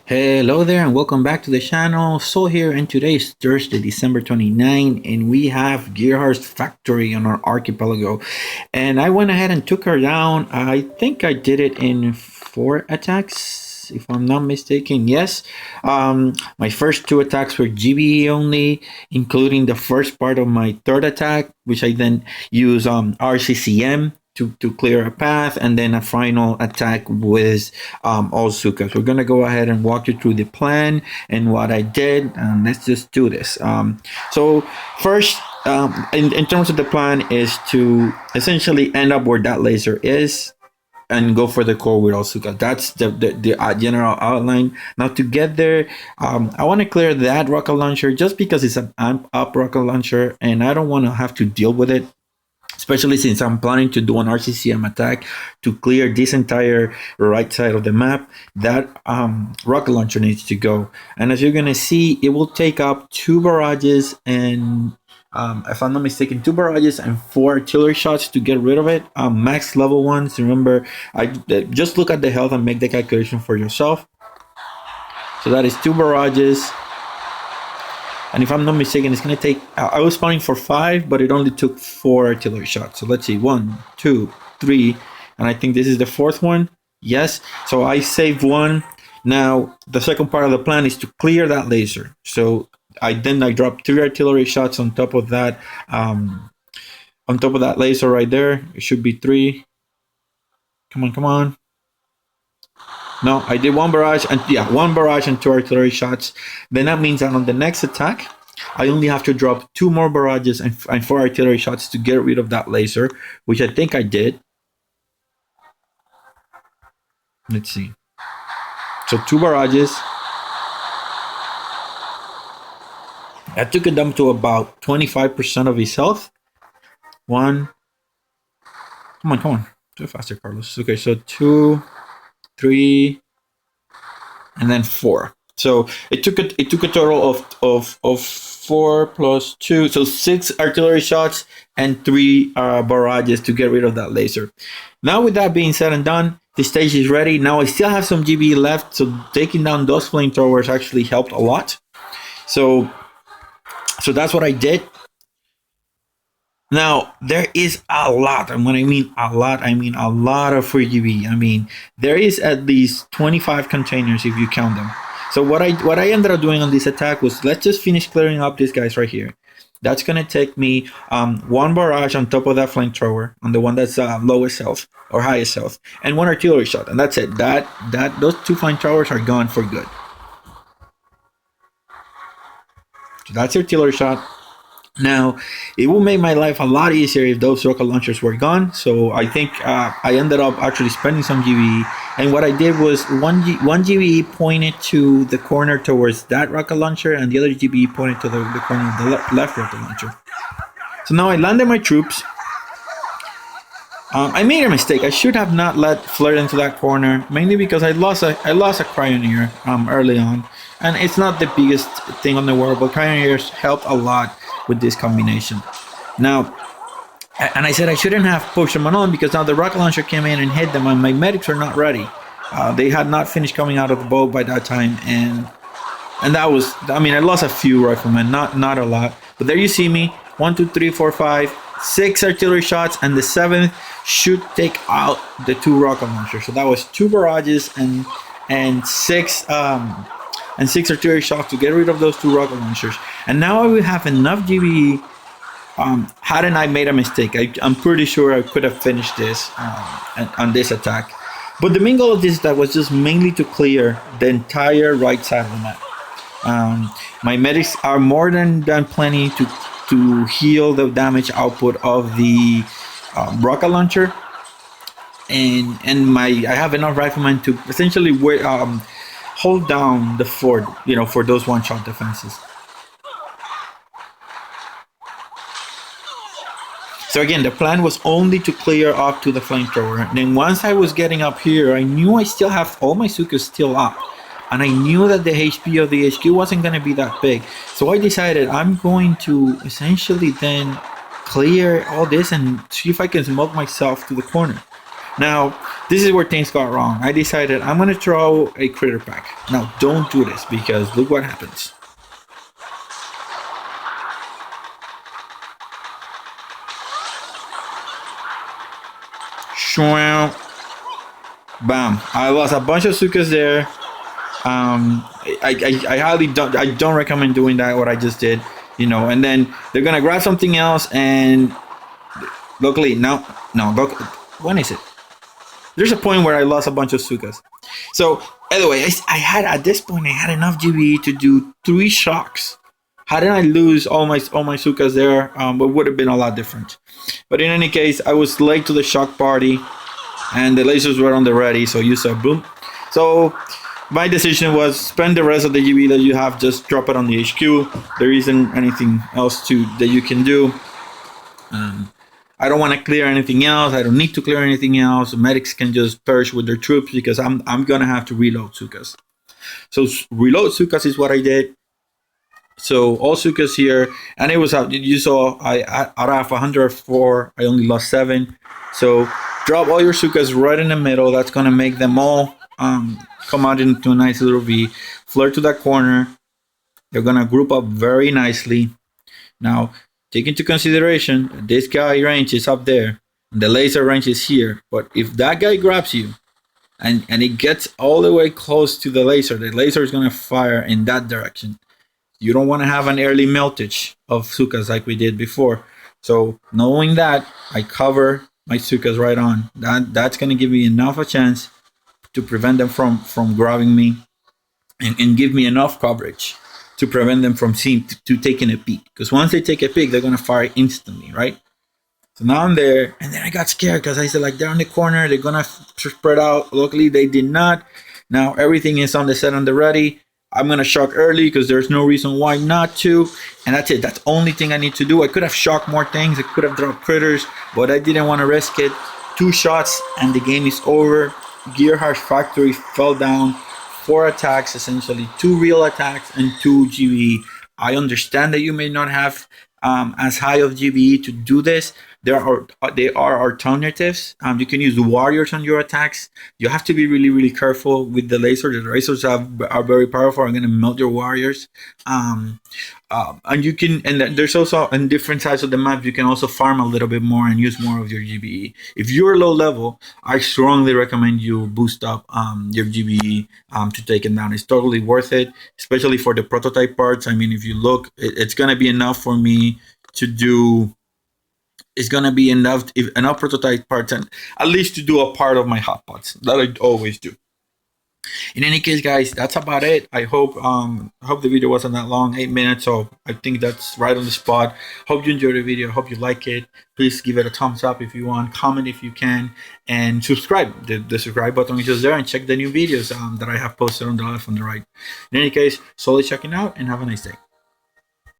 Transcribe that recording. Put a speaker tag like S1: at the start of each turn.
S1: Hello there and welcome back to the channel. So here and today is Thursday, December 29, and we have Gearheart Factory on our archipelago. And I went ahead and took her down. I think I did it in 4 attacks, if I'm not mistaken. Yes. My first 2 attacks were GBE only, including the first part of my 3rd attack, which I then use RZCM to clear a path, and then a final attack with all Zookas. We're gonna go ahead and walk you through the plan and what I did, and let's just do this. So first, in terms of the plan, is to essentially end up where that laser is and go for the core with all Zookas. That's the general outline. Now to get there, I want to clear that rocket launcher just because it's an amp up rocket launcher, and I don't want to have to deal with it, especially since I'm planning to do an RCCM attack to clear this entire right side of the map. That rocket launcher needs to go. And as you're going to see, it will take up 2 barrages and, if I'm not mistaken, 2 barrages and 4 artillery shots to get rid of it. Max level ones. Remember, just look at the health and make the calculation for yourself. So that is 2 barrages. And if I'm not mistaken, it's going to take, I was spawning for 5, but it only took 4 artillery shots. So let's see, 1, 2, 3, and I think this is the 4th one. Yes, so I saved 1. Now, the second part of the plan is to clear that laser. So I dropped 3 artillery shots on top of that, laser right there. It should be 3. Come on. No, I did 1 barrage and 1 barrage and 2 artillery shots. Then that means that on the next attack, I only have to drop 2 more barrages and 4 artillery shots to get rid of that laser, which I think I did. Let's see. So 2 barrages. I took it down to about 25% of his health. 1. Come on. Do it faster, Carlos. Okay, so 2, 3, and then 4. So it took a total of 4 plus 2, so 6 artillery shots and 3 barrages to get rid of that laser. Now, with that being said and done, the stage is ready. Now I still have some GBE left, so taking down those flamethrowers actually helped a lot. So that's what I did. Now, there is a lot, and when I mean a lot, I mean a lot of free GBE. I mean, there is at least 25 containers if you count them. So what I ended up doing on this attack was, let's just finish clearing up these guys right here. That's going to take me 1 barrage on top of that flamethrower, on the one that's lowest health or highest health, and 1 artillery shot, and that's it. Those 2 flamethrowers are gone for good. So that's artillery shot. Now, it will make my life a lot easier if those rocket launchers were gone. So I think I ended up actually spending some GBE. And what I did was one GBE pointed to the corner towards that rocket launcher, and the other GBE pointed to the corner of the left rocket launcher. So now I landed my troops. I made a mistake. I should have not let flirt into that corner, mainly because I lost a cryoneer early on. And it's not the biggest thing on the world, but cryoneers help a lot with this combination. Now, and I said I shouldn't have pushed them on because now the rocket launcher came in and hit them, and my medics were not ready. They had not finished coming out of the boat by that time, and that was, I mean, I lost a few riflemen, not a lot. But there you see me, 1, 2, 3, 4, 5, 6 artillery shots, and the 7th should take out the 2 rocket launchers. So that was 2 barrages and 6 artillery shots to get rid of those 2 rocket launchers. And now I will have enough GBE. Hadn't I made a mistake, I'm pretty sure I could have finished this on this attack. But the main goal of this attack was just mainly to clear the entire right side of the map. My medics are more than plenty to heal the damage output of the rocket launcher, and I have enough riflemen to essentially hold down the fort, for those one-shot defenses. So again, the plan was only to clear up to the flamethrower. And then once I was getting up here, I knew I still have all my Zookas still up. And I knew that the HP of the HQ wasn't going to be that big. So I decided I'm going to essentially then clear all this and see if I can smoke myself to the corner. Now, this is where things got wrong. I decided I'm going to throw a critter pack. Now, don't do this because look what happens. Shwam. Bam. I lost a bunch of Zookas there. I highly don't recommend doing that, what I just did. You know, and then they're going to grab something else and luckily, no, look, when is it? There's a point where I lost a bunch of Zookas. So anyway, I had at this point I had enough GBE to do 3 shocks. Hadn't I lose all my Zookas there, it would have been a lot different. But in any case, I was late to the shock party, and the lasers were on the ready. So you saw boom. So my decision was spend the rest of the GBE that you have, just drop it on the HQ. There isn't anything else that you can do. I don't want to clear anything else. I don't need to clear anything else. The medics can just perish with their troops because I'm gonna have to reload Zookas. So reload Zookas is what I did. So all Zookas here, and it was out. You saw out of 104, I only lost 7. So drop all your Zookas right in the middle. That's gonna make them all come out into a nice little V. Flare to that corner. They're gonna group up very nicely. Now, take into consideration this guy range is up there and the laser range is here, but if that guy grabs you and it gets all the way close to the laser is going to fire in that direction. You don't want to have an early meltage of Zookas like we did before. So knowing that, I cover my Zookas right on. That's going to give me enough a chance to prevent them from grabbing me and give me enough coverage to prevent them from taking a peek. Because once they take a peek, they're gonna fire instantly, right? So now I'm there, and then I got scared because I said, like, they're on the corner, they're gonna spread out. Luckily, they did not. Now everything is on the set and the ready. I'm gonna shock early because there's no reason why not to, and that's it. That's the only thing I need to do. I could have shocked more things. I could have dropped critters, but I didn't want to risk it. 2 shots, and the game is over. Gearheart Factory fell down. 4 attacks, essentially 2 real attacks and 2 GBE. I understand that you may not have as high of GBE to do this. There are alternatives. You can use warriors on your attacks. You have to be really, really careful with the lasers. The lasers are very powerful. I'm going to melt your warriors. And you can, and there's also on different sides of the map, you can also farm a little bit more and use more of your GBE. If you're low level, I strongly recommend you boost up your GBE to take it down. It's totally worth it, especially for the prototype parts. I mean, if you look, it's going to be enough for me to do. It's gonna be enough prototype parts, and at least to do a part of my hotpots that I always do. In any case, guys, that's about it. I hope the video wasn't that long, 8 minutes, so I think that's right on the spot. Hope you enjoyed the video. Hope you like it. Please give it a thumbs up if you want, comment if you can, and subscribe. The subscribe button is just there, and check the new videos that I have posted on the left and the right. In any case, solely checking out, and have a nice day.